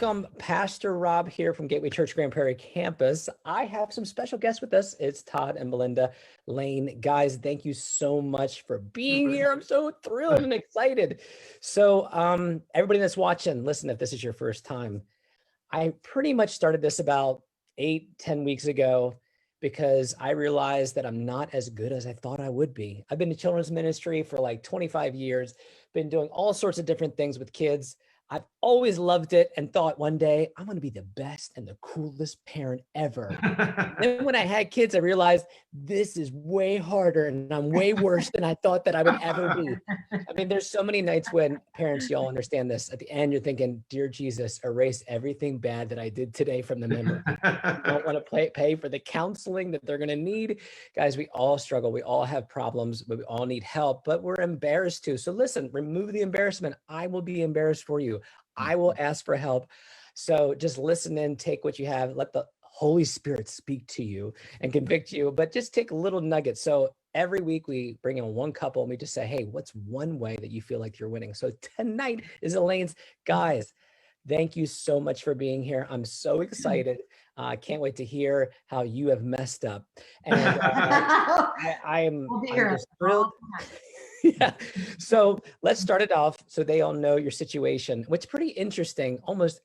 welcome Pastor Rob here from Gateway Church Grand Prairie campus. I have some special guests with us. It's Todd and Melinda Lane. Guys, thank you so much for being here. I'm so thrilled and excited. So everybody that's watching, listen, if this is your first time, I pretty much started this about 8-10 weeks ago because I realized that I'm not as good as I thought I would be. I've been in children's ministry for like 25 years, been doing all sorts of different things with kids. I've always loved it and thought one day I'm going to be the best and the coolest parent ever. Then when I had kids, I realized this is way harder and I'm way worse than I thought that I would ever be. I mean, there's so many nights when parents, y'all understand this. At the end, you're thinking, dear Jesus, erase everything bad that I did today from the memory. I don't want to pay for the counseling that they're going to need. Guys, we all struggle. We all have problems, but we all need help, but we're embarrassed too. So listen, remove the embarrassment. I will be embarrassed for you. I will ask for help. So just listen in, take what you have, let the Holy Spirit speak to you and convict you, but just take little nuggets. So every week we bring in one couple and we just say, hey, what's one way that you feel like you're winning? So tonight is Elaine's. Guys, thank you so much for being here. I'm so excited. I can't wait to hear how you have messed up. And I'm just thrilled. Yeah. So let's start it off so they all know your situation. What's pretty interesting, almost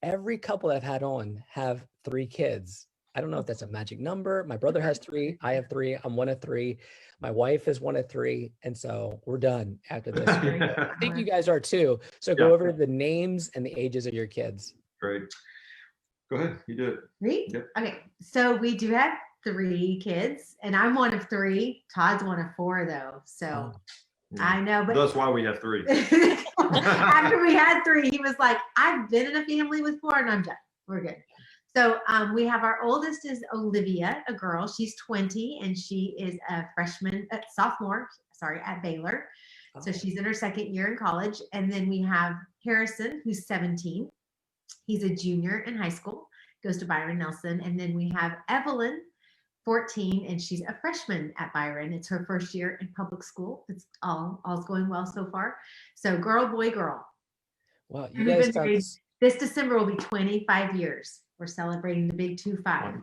every couple that I've had on have 3 kids. I don't know if that's a magic number. My brother has 3. I have 3. I'm one of 3. My wife is one of 3. And so we're done after this. I think you guys are too. So go over the names and the ages of your kids. Great. Go ahead. You do it. Me? Yep. Okay. So we do have 3 kids and I'm one of 3. Todd's one of 4 though. So I know, but that's why we have 3. After we had 3, he was like, I've been in a family with 4 and I'm done. We're good. So we have our oldest is Olivia, a girl. She's 20 and she is a sophomore at Baylor. So she's in her 2nd year in college. And then we have Harrison, who's 17. He's a junior in high school, goes to Byron Nelson. And then we have Evelyn, 14, and she's a freshman at Byron. It's her 1st year in public school. It's all's going well so far. So girl, boy, girl. Wow, you guys this December will be 25 years. We're celebrating the big 25.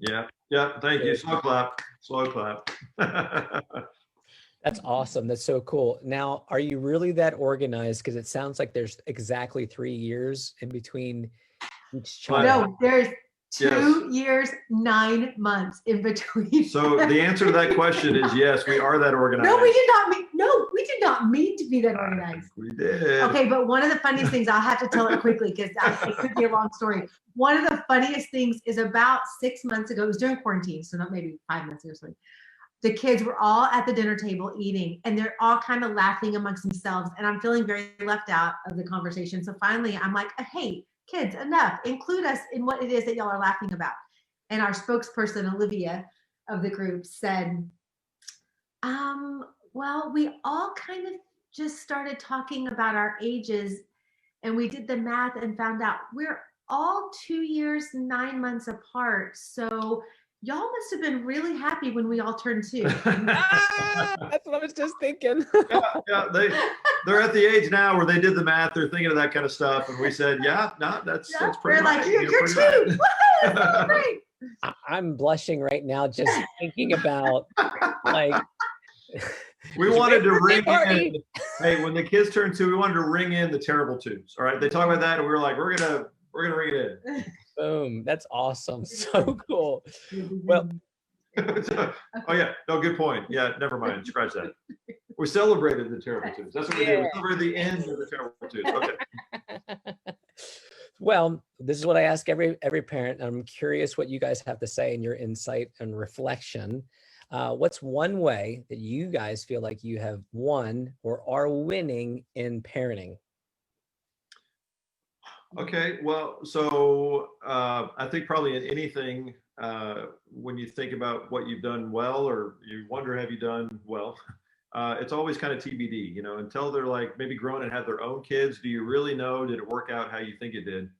Yeah. Thank you. Slow clap. That's awesome. That's so cool. Now, are you really that organized? Because it sounds like there's exactly 3 years in between each child. No, there's 2 years, 9 months in between. So the answer to that question is yes, we are that organized. No, we did not mean to be that organized. We did. Okay, but one of the funniest things, I'll have to tell it quickly because it could be a long story. One of the funniest things is about 6 months ago, it was during quarantine, so not maybe 5 months ago or something. The kids were all at the dinner table eating and they're all kind of laughing amongst themselves. And I'm feeling very left out of the conversation. So finally I'm like, hey, kids, enough. Include us in what it is that y'all are laughing about. And our spokesperson, Olivia, of the group said, well, we all kind of just started talking about our ages and we did the math and found out we're all 2 years, 9 months apart. So y'all must have been really happy when we all turned 2. That's what I was just thinking. They're at the age now where they did the math. They're thinking of that kind of stuff, and we said, that's pretty. We're like, you're 2. That's great. I'm blushing right now just thinking about like. We wanted to ring in. Hey, when the kids turned 2, we wanted to ring in the terrible 2s. All right, they talk about that, and we were like, we're gonna ring it in. Boom. That's awesome. So cool. Well, oh yeah, no, good point. Yeah, never mind. Scratch that. We celebrated the terrible 2s. That's what we did. We celebrated the end of the terrible 2s. Okay. Well, this is what I ask every parent. I'm curious what you guys have to say in your insight and reflection. What's one way that you guys feel like you have won or are winning in parenting? Okay, well, so I think probably in anything, when you think about what you've done well, or you wonder, have you done well? It's always kind of TBD, until they're like maybe grown and have their own kids. Do you really know? Did it work out how you think it did?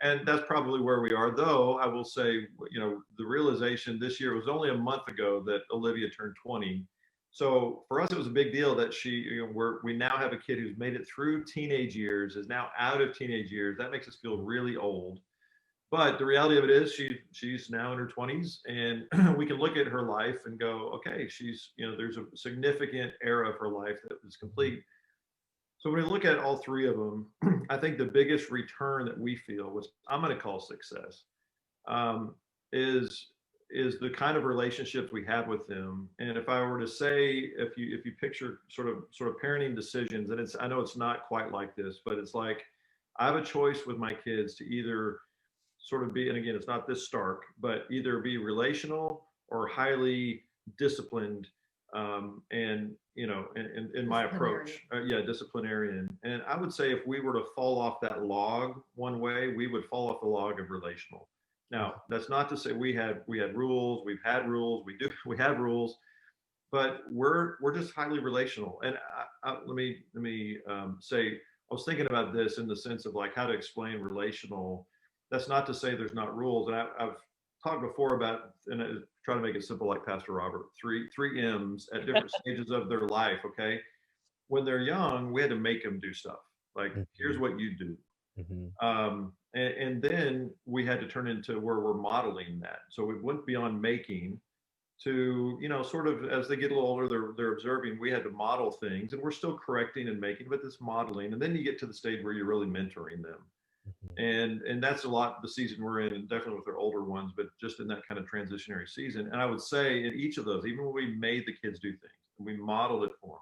And that's probably where we are. Though I will say, the realization this year, it was only a month ago that Olivia turned 20. So for us, it was a big deal that we now have a kid who's made it through teenage years, is now out of teenage years. That makes us feel really old. But the reality of it is she's now in her 20s, and we can look at her life and go, okay, there's a significant era of her life that was complete. So when we look at all three of them, I think the biggest return that we feel, which I'm going to call success, um, is the kind of relationships we have with them. And if I were to say, if you picture sort of parenting decisions, and I know it's not quite like this, but it's like I have a choice with my kids to either sort of be, and again, it's not this stark, but either be relational or highly disciplined, and in my approach, disciplinarian. And I would say if we were to fall off that log one way, we would fall off the log of relational. Now, that's not to say we had rules, we have rules, but we're just highly relational. And let me say, I was thinking about this in the sense of like how to explain relational. That's not to say there's not rules. And I've talked before about, and I try to make it simple like Pastor Robert, three M's at different stages of their life. Okay. When they're young, we had to make them do stuff. Like, here's what you do. And then we had to turn into where we're modeling that. So we went beyond making to, sort of as they get a little older, they're observing. We had to model things, and we're still correcting and making, but this modeling. And then you get to the stage where you're really mentoring them. And that's a lot the season we're in, and definitely with our older ones, but just in that kind of transitionary season. And I would say in each of those, even when we made the kids do things, we modeled it for them,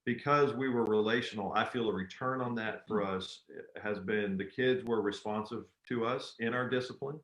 because we were relational. I feel a return on that for us has been the kids were responsive to us in our discipline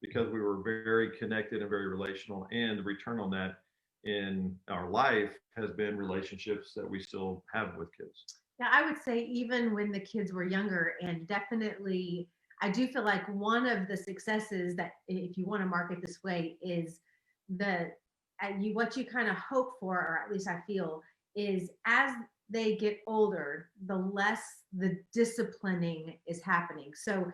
because we were very connected and very relational. And the return on that in our life has been relationships that we still have with kids. Yeah, I would say even when the kids were younger, and definitely, I do feel like one of the successes that, if you want to mark it this way, is what you kind of hope for, or at least I feel, is as they get older, the less the disciplining is happening. So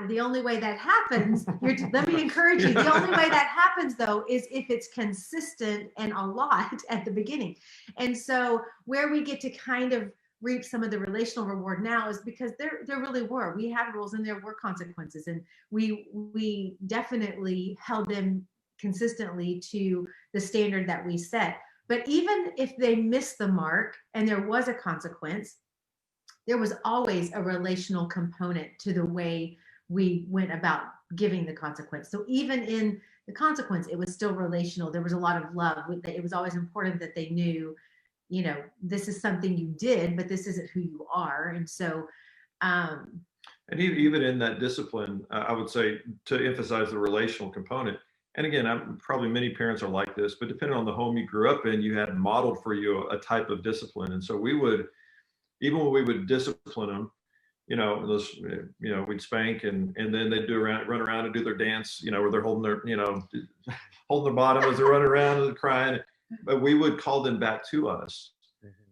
the only way that happens, let me encourage you, the only way that happens though is if it's consistent and a lot at the beginning. And so where we get to kind of reap some of the relational reward now is because there really were, we had rules and there were consequences, and we definitely held them consistently to the standard that we set. But even if they missed the mark and there was a consequence, there was always a relational component to the way we went about giving the consequence. So even in the consequence, it was still relational. There was a lot of love. It was always important that they knew, this is something you did, but this isn't who you are. And so, and even in that discipline, I would say, to emphasize the relational component. And again, probably many parents are like this, but depending on the home you grew up in, you had modeled for you a type of discipline. And so we would, even when we would discipline them, we'd spank, and then they'd run around and do their dance, where they're holding their, holding their bottom as they're running around and crying. But we would call them back to us.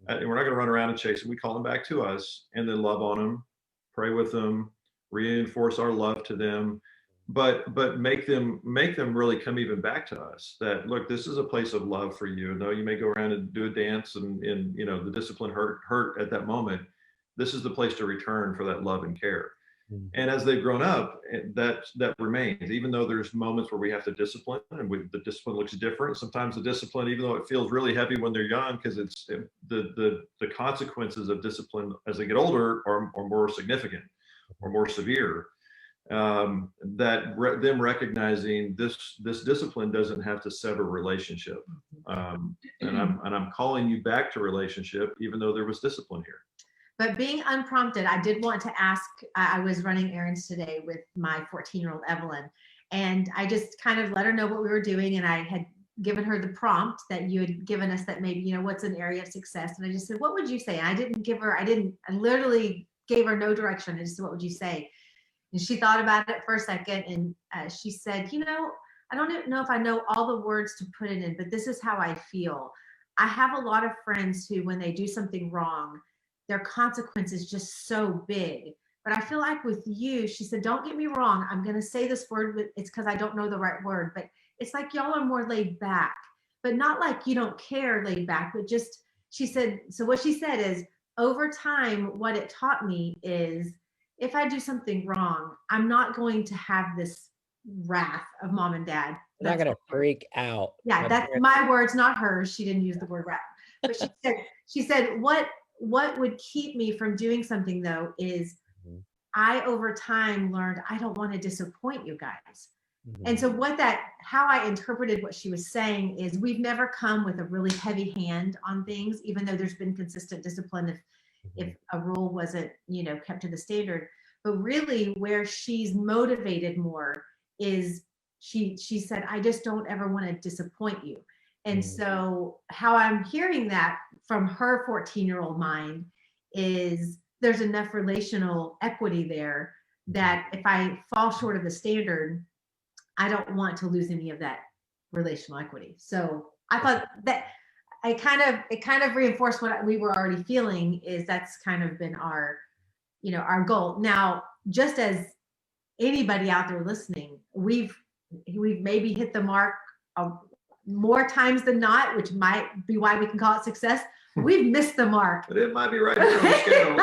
And we're not going to run around and chase them. We call them back to us, and then love on them, pray with them, reinforce our love to them, but make them really come even back to us, that look, this is a place of love for you. Though you may go around and do a dance and the discipline hurt at that moment, this is the place to return for that love and care. And as they've grown up, that remains, even though there's moments where we have to discipline, and the discipline looks different. Sometimes the discipline, even though it feels really heavy when they're young, because it's the consequences of discipline as they get older are more significant or more severe. Them recognizing this discipline doesn't have to sever relationship, and I'm calling you back to relationship, even though there was discipline here. But being unprompted, I did want to ask, I was running errands today with my 14-year-old Evelyn, and I just kind of let her know what we were doing. And I had given her the prompt that you had given us, that maybe, what's an area of success? And I just said, what would you say? And I literally gave her no direction. I just said, what would you say? And she thought about it for a second, and she said, I don't know if I know all the words to put it in, but this is how I feel. I have a lot of friends who, when they do something wrong, their consequence is just so big. But I feel like with you, she said, don't get me wrong, I'm going to say this word, but it's because I don't know the right word. But it's like y'all are more laid back. but not like you don't care, laid back, but just, she said, so what she said is, over time, what it taught me is, if I do something wrong, I'm not going to have this wrath of mom and dad. They're not going to freak out. Yeah, that's my words, not hers. She didn't use the word wrath. But she said, what would keep me from doing something though is, I over time learned I don't want to disappoint you guys. And so how I interpreted what she was saying is, we've never come with a really heavy hand on things, even though there's been consistent discipline if a rule wasn't, kept to the standard. But really where she's motivated more is, she said, I just don't ever want to disappoint you. And so how I'm hearing that from her 14-year-old mind is, there's enough relational equity there that if I fall short of the standard, I don't want to lose any of that relational equity. So I thought that it kind of reinforced what we were already feeling, is that's kind of been our goal. Now, just as anybody out there listening, we've maybe hit the mark more times than not, which might be why we can call it success. We've missed the mark. But it might be right here on the scale.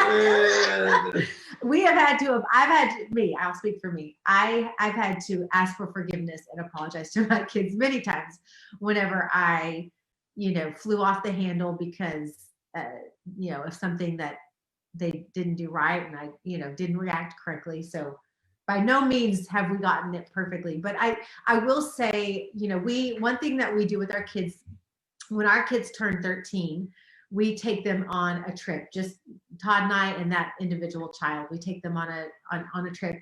I'll speak for me. I've had to ask for forgiveness and apologize to my kids many times whenever I, flew off the handle because, of something that they didn't do right, and I, didn't react correctly. So by no means have we gotten it perfectly, but I will say, one thing that we do with our kids, when our kids turn 13, we take them on a trip, just Todd and I and that individual child. We take them on a trip,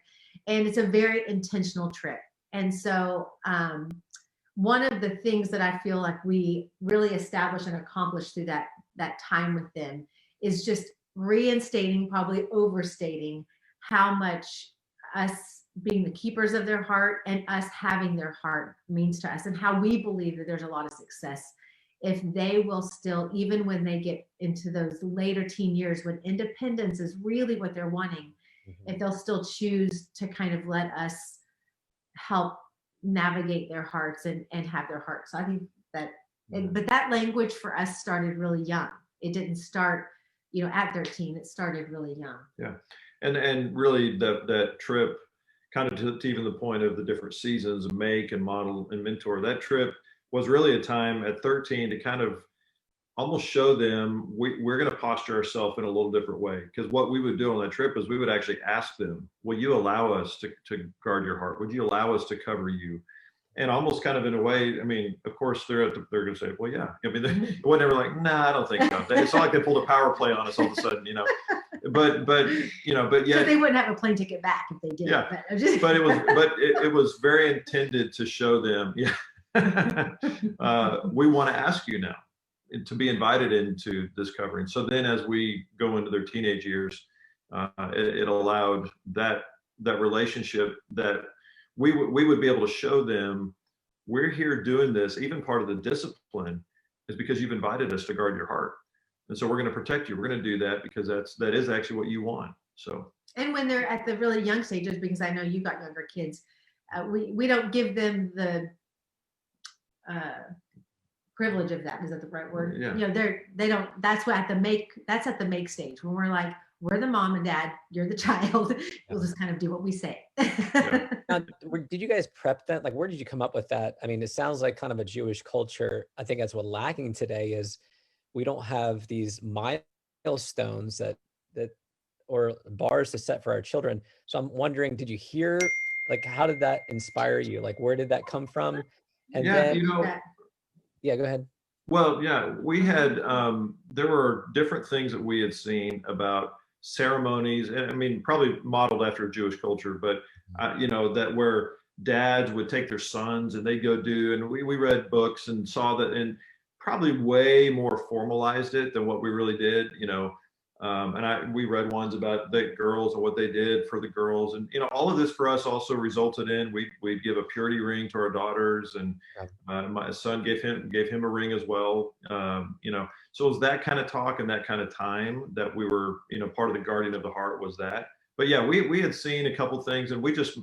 and it's a very intentional trip. And so one of the things that I feel like we really establish and accomplish through that time with them is just reinstating, probably overstating, how much us being the keepers of their heart and us having their heart means to us, and how we believe that there's a lot of success if they will still, even when they get into those later teen years, when independence is really what they're wanting, if they'll still choose to kind of let us help navigate their hearts and have their hearts. So I think that, but that language for us started really young. It didn't start, at 13, it started really young. Yeah. And really that trip, kind of to even the point of the different seasons, make and model and mentor, that trip was really a time at 13 to kind of almost show them we're going to posture ourselves in a little different way. Because what we would do on that trip is we would actually ask them, will you allow us to guard your heart? Would you allow us to cover you? And almost kind of in a way, I mean, of course they're going to say, well, yeah. I mean, it wasn't ever like, nah, I don't think so. It's not like they pulled a power play on us all of a sudden, but yeah. So they wouldn't have a plane ticket back if they did. Yeah. But it was very intended to show them, yeah. We want to ask you now to be invited into this covering. So then as we go into their teenage years, it allowed that relationship that we would be able to show them, we're here doing this, even part of the discipline is because you've invited us to guard your heart. And so we're going to protect you. We're going to do that because that is actually what you want. So. And when they're at the really young stages, because I know you've got younger kids, we don't give them the privilege of that. Is that the right word? Yeah. They don't, that's at the make stage, when we're like, we're the mom and dad, you're the child. We'll just kind of do what we say. Yeah. Now, did you guys prep that? Like, where did you come up with that? I mean, it sounds like kind of a Jewish culture. I think that's what's lacking today is we don't have these milestones that or bars to set for our children. So I'm wondering, did you hear, like, how did that inspire you? Like, where did that come from? And yeah, then, yeah, go ahead. Well, yeah, we had, there were different things that we had seen about ceremonies, and I mean, probably modeled after Jewish culture, but, that where dads would take their sons and they'd go do, and we read books and saw that, and probably way more formalized it than what we really did, and we read ones about the girls and what they did for the girls, and all of this for us also resulted in we'd give a purity ring to our daughters, and my son gave him a ring as well. So it was that kind of talk and that kind of time that we were, part of the guardian of the heart was that. but yeah, we had seen a couple things, and we just,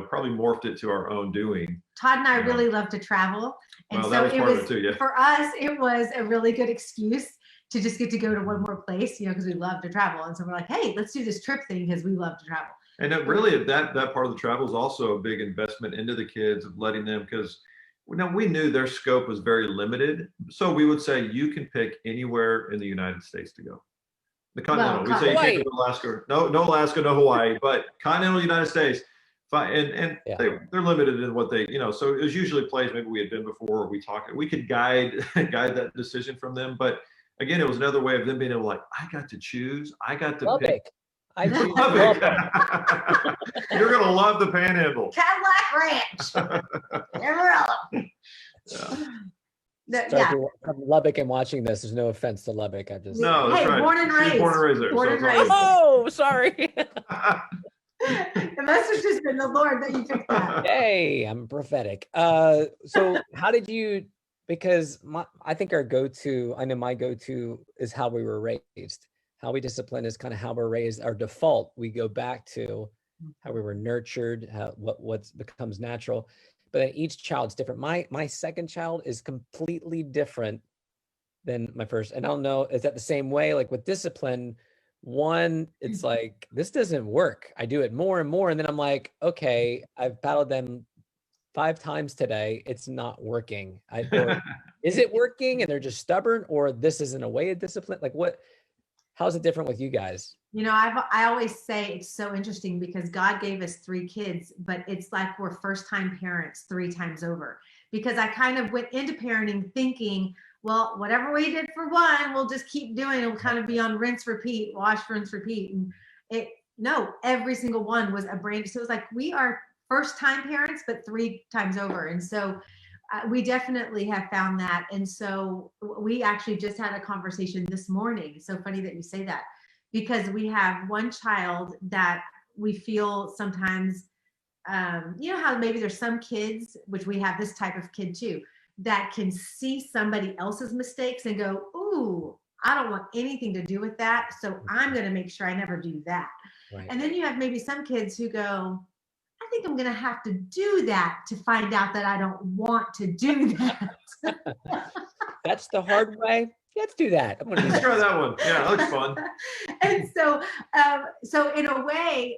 probably morphed it to our own doing. Todd and I really love to travel. And Well, so that was it part of was, it too, yeah. for us, it was a really good excuse to just get to go to one more place, because we love to travel. And so we're like, hey, let's do this trip thing because we love to travel. And it really, that part of the travel is also a big investment into the kids, of letting them, because we knew their scope was very limited. So we would say, you can pick anywhere in the United States to go. The continental. We say you can't go to Alaska. No Alaska, no Hawaii, but continental United States. And they're limited in what they, so it was usually places maybe we had been before, or we could guide that decision from them. But again, it was another way of them being able to, like, I got to choose. I got to pick. I choose Lubbock. You're gonna love the Panhandle. Cadillac Ranch. Amarillo. From Lubbock and watching this, there's no offense to Lubbock. No, that's right. Born and raised. Born and raised there. Born and raised. Oh, sorry. It must have just been the Lord that you picked that. Hey, I'm prophetic. So how did you, because I think my go-to is how we were raised. How we discipline is kind of how we're raised. Our default, we go back to how we were nurtured, what becomes natural. But each child's different. My second child is completely different than my first. And I don't know, is that the same way? Like with discipline, one, it's like, this doesn't work. I do it more and more. And then I'm like, okay, I've battled them 5 times today. It's not working. Is it working and they're just stubborn, or this isn't a way of discipline? Like how's it different with you guys? I always say it's so interesting because God gave us 3 kids, but it's like we're first-time parents 3 times over. Because I kind of went into parenting thinking, well, whatever we did for one, we'll just keep doing. It'll kind of be on rinse, repeat, wash, rinse, repeat. And every single one was a brand. So it was like, we are first-time parents, but 3 times over. And so we definitely have found that. And so we actually just had a conversation this morning. It's so funny that you say that, because we have one child that we feel sometimes, how maybe there's some kids, which we have this type of kid too, that can see somebody else's mistakes and go, ooh, I don't want anything to do with that. So I'm going to make sure I never do that. Right. And then you have maybe some kids who go, I think I'm going to have to do that to find out that I don't want to do that. That's the hard way. Let's do that. Let's try that one. Yeah, that looks fun. And so in a way,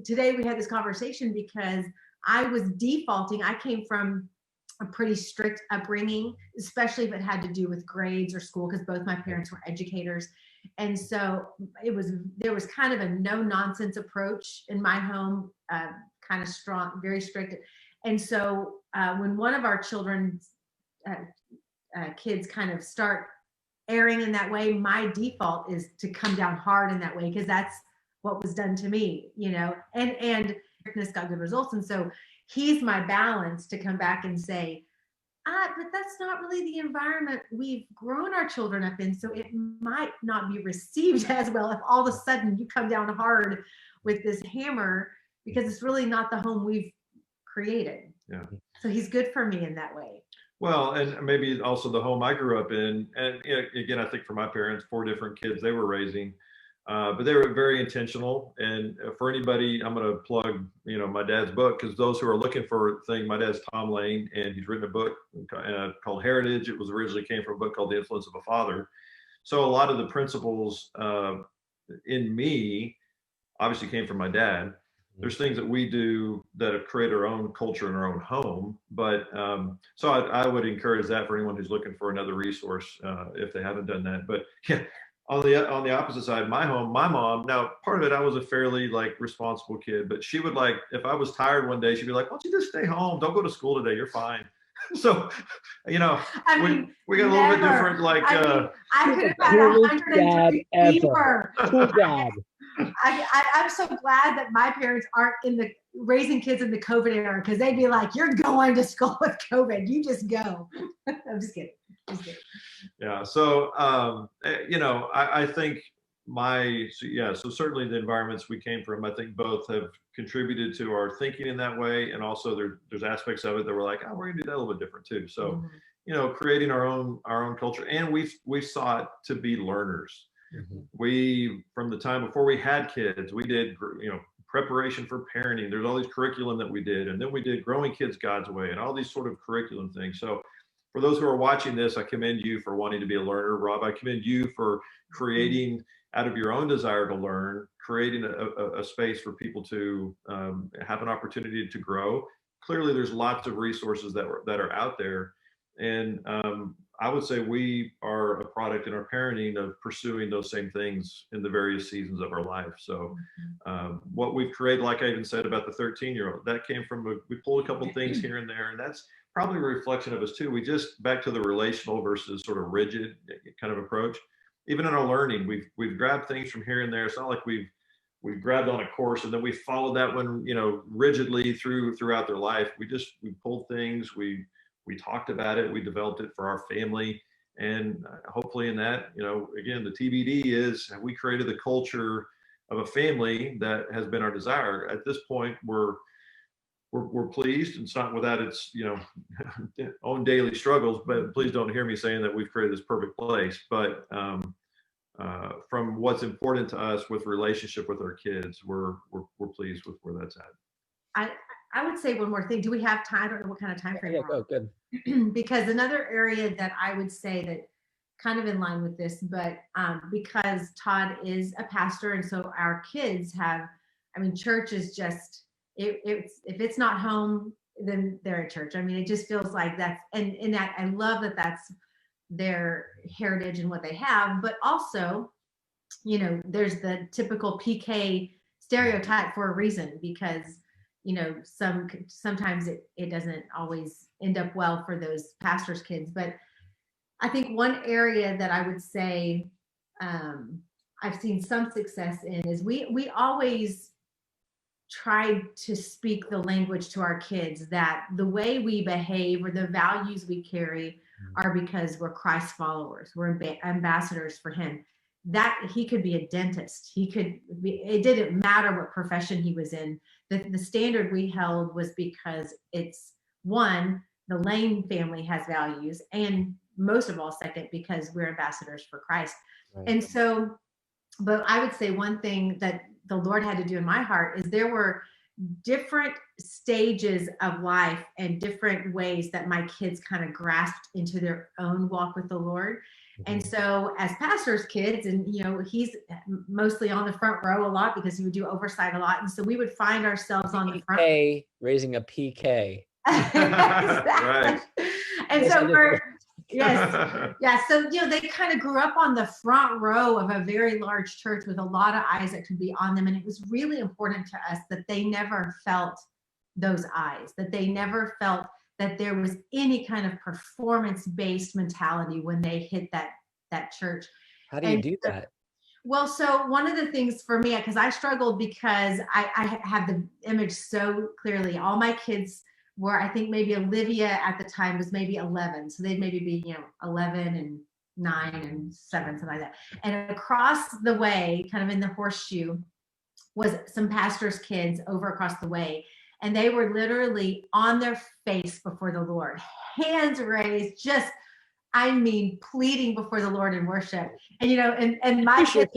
today we had this conversation because I was defaulting. I came from a pretty strict upbringing, especially if it had to do with grades or school, because both my parents were educators. And so there was kind of a no nonsense approach in my home, kind of strong, very strict. And so when one of our children's kids kind of start erring in that way, my default is to come down hard in that way, because that's what was done to me, and strictness got good results. And so he's my balance to come back and say, but that's not really the environment we've grown our children up in. So it might not be received as well if all of a sudden you come down hard with this hammer, because it's really not the home we've created. Yeah. So he's good for me in that way. Well, and maybe also the home I grew up in. And again, I think for my parents, 4 different kids they were raising. But they were very intentional. And for anybody, I'm going to plug, my dad's book, because those who are looking for a thing, my dad's Tom Lane, and he's written a book called Heritage. It was originally came from a book called The Influence of a Father. So a lot of the principles in me obviously came from my dad. There's things that we do that have created our own culture in our own home. But so I would encourage that for anyone who's looking for another resource if they haven't done that. But yeah. On the opposite side, my mom, now part of it, I was a fairly responsible kid, but she would if I was tired one day, she'd be like, why don't you just stay home? Don't go to school today. You're fine. So, we got a little bit different, I could have had 103 fever. Cool dad. I'm so glad that my parents aren't raising kids in the COVID era, because they'd be like, you're going to school with COVID. You just go. I'm just kidding. Yeah. So, I think so certainly the environments we came from, I think both have contributed to our thinking in that way. And also there's aspects of it that we're like, oh, we're gonna do that a little bit different too. So, creating our own culture, and we've sought to be learners. We, from the time before we had kids, we did, preparation for parenting. There's all these curriculum that we did. And then we did Growing Kids God's Way and all these sort of curriculum things. So for those who are watching this, I commend you for wanting to be a learner. Rob, I commend you for creating, out of your own desire to learn, creating a space for people to have an opportunity to grow. Clearly, there's lots of resources that are out there. And I would say we are a product in our parenting of pursuing those same things in the various seasons of our life. So what we've created, like I even said about the 13-year-old, that came from, we pulled a couple things here and there, and that's probably a reflection of us too. We just, back to the relational versus sort of rigid kind of approach. Even in our learning, we've grabbed things from here and there. It's not like we've grabbed on a course and then we followed that one, rigidly throughout their life. We pulled things, we talked about it, we developed it for our family. And hopefully in that, again, the TBD is, have we created the culture of a family that has been our desire? At this point, we're pleased. It's not without its, own daily struggles, but please don't hear me saying that we've created this perfect place. But from what's important to us with relationship with our kids, we're pleased with where that's at. I would say one more thing. Do we have time? I don't know what kind of time frame. Yeah, go good. Because another area that I would say that kind of in line with this, but because Todd is a pastor, and so our kids have, church is just, if it's not home, then they're at church. It just feels like that's, and that I love that that's their heritage and what they have, but also, there's the typical PK stereotype for a reason, because sometimes it doesn't always end up well for those pastors' kids. But I think one area that I would say I've seen some success in is we always try to speak the language to our kids that the way we behave or the values we carry are because we're Christ followers. We're ambassadors for him. That he could be a dentist. It didn't matter what profession he was in. The standard we held was because it's, one, the Lane family has values, and most of all, second, because we're ambassadors for Christ. Right. And so, but I would say one thing that the Lord had to do in my heart is there were different stages of life and different ways that my kids kind of grasped into their own walk with the Lord. And so as pastors' kids, and he's mostly on the front row a lot because he would do oversight a lot. And so we would find ourselves on the front. Raising a PK. Exactly. And so so they kind of grew up on the front row of a very large church with a lot of eyes that could be on them. And it was really important to us that they never felt those eyes, that they never felt that there was any kind of performance-based mentality when they hit that church. How do you do that? Well, so one of the things for me, because I struggled because I have the image so clearly. All my kids were, I think maybe Olivia at the time was maybe 11. So they'd maybe be, 11 and 9 and 7, something like that. And across the way, kind of in the horseshoe, was some pastors' kids over across the way. And they were literally on their face before the Lord, hands raised, just, pleading before the Lord in worship. And and my kids,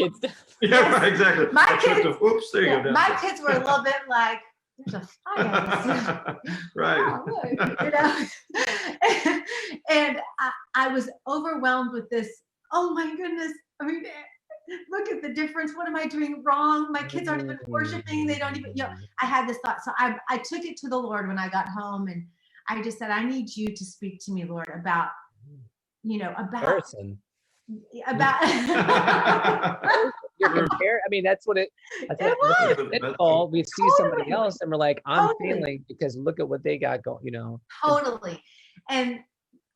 exactly. My kids, oops, there you go. My kids were a little bit like, there's a fire. Right. Oh, look, and I was overwhelmed with this. Oh my goodness. Look at the difference. What am I doing wrong? My kids aren't even worshiping. They don't even, I had this thought. So I took it to the Lord when I got home, and I just said, I need you to speak to me, Lord, about person. About you're compared. That's what we see somebody else and we're like, I'm failing because look at what they got going, Totally. And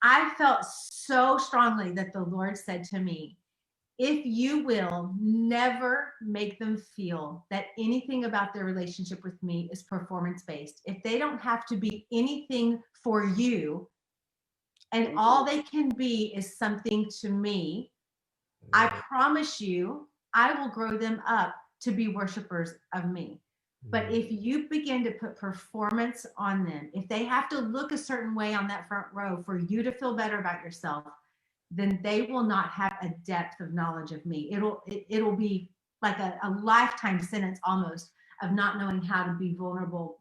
I felt so strongly that the Lord said to me, if you will never make them feel that anything about their relationship with me is performance-based, if they don't have to be anything for you, and all they can be is something to me, I promise you, I will grow them up to be worshipers of me. But if you begin to put performance on them, if they have to look a certain way on that front row for you to feel better about yourself, then they will not have a depth of knowledge of me. It'll be like a lifetime sentence almost of not knowing how to be vulnerable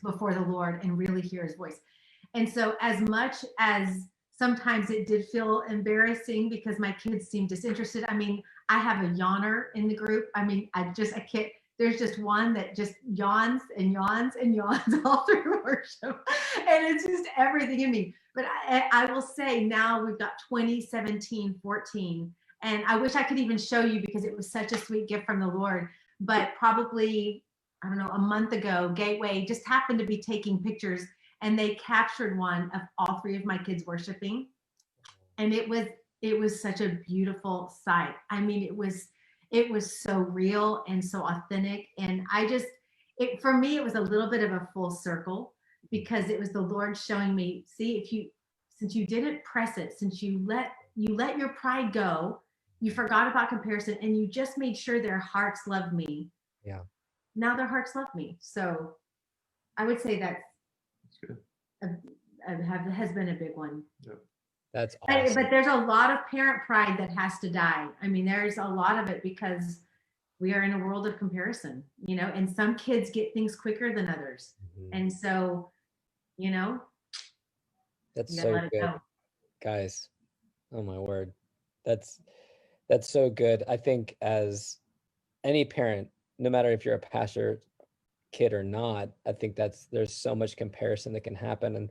before the Lord and really hear his voice. And so as much as sometimes it did feel embarrassing because my kids seemed disinterested. I mean, I have a yawner in the group. I mean, I can't, there's just one that just yawns and yawns and yawns all through worship. And it's just everything in me. But I will say now we've got 2017, 14. And I wish I could even show you because it was such a sweet gift from the Lord. But probably, I don't know, a month ago, Gateway just happened to be taking pictures and they captured one of all three of my kids worshiping. And it was such a beautiful sight. I mean, it was so real and so authentic. And for me, it was a little bit of a full circle because it was the Lord showing me, see, since you didn't press it, since you let your pride go, you forgot about comparison and you just made sure their hearts loved me. Yeah. Now their hearts love me. So I would say that's good. Has been a big one. Yep. That's awesome. But there's a lot of parent pride that has to die. I mean, there's a lot of it because we are in a world of comparison, and some kids get things quicker than others. Mm-hmm. And so, that's so good, guys. Oh my word. That's so good. I think as any parent, no matter if you're a pastor kid or not, I think there's so much comparison that can happen. And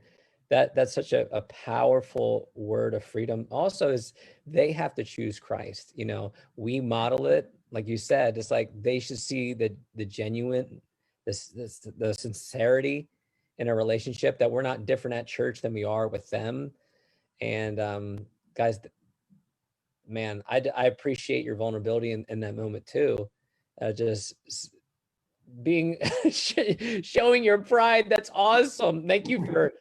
that's such a powerful word of freedom. Also is they have to choose Christ. We model it, like you said, it's like they should see the genuine, the sincerity in a relationship, that we're not different at church than we are with them. And guys, man, I appreciate your vulnerability in that moment too. Just being showing your pride. That's awesome. Thank you for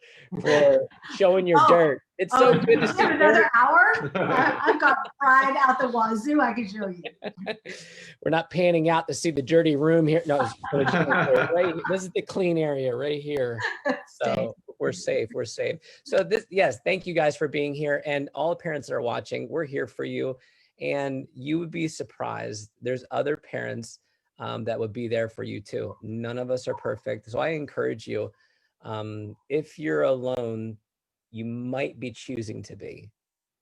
showing your dirt. It's so good to see another hour. I've got pride out the wazoo. I can show you. We're not panning out to see the dirty room here. No, right, this is the clean area right here. So we're safe. So yes, thank you guys for being here, and all the parents that are watching, we're here for you. And you would be surprised. There's other parents that would be there for you too. None of us are perfect. So I encourage you, if you're alone, you might be choosing to be.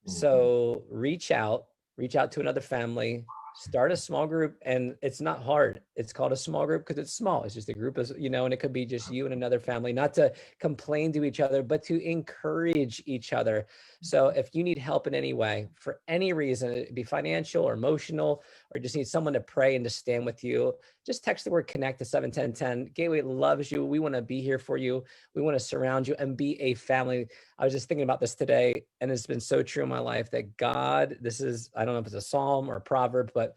So reach out to another family, start a small group, and it's not hard. It's called a small group because it's small. It's just a group of, and it could be just you and another family, not to complain to each other, but to encourage each other. So if you need help in any way, for any reason, it'd be financial or emotional, or just need someone to pray and to stand with you, just text the word connect to 71010. Gateway loves you. We want to be here for you. We want to surround you and be a family. I was just thinking about this today, and it's been so true in my life that God, this is, I don't know if it's a psalm or a proverb, but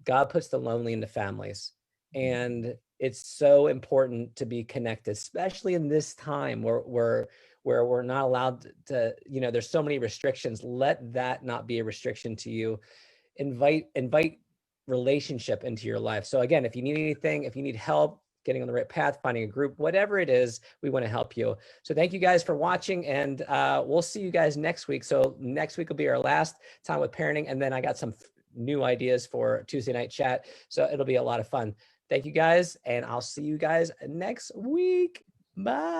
God puts the lonely into families. And it's so important to be connected, especially in this time where we're not allowed to, there's so many restrictions. Let that not be a restriction to you. Invite relationship into your life. So again, if you need anything, if you need help getting on the right path, finding a group, whatever it is, we want to help you. So thank you guys for watching, and we'll see you guys next week. So next week will be our last time with parenting, and then I got some new ideas for Tuesday night chat. So it'll be a lot of fun. Thank you guys, and I'll see you guys next week. Bye.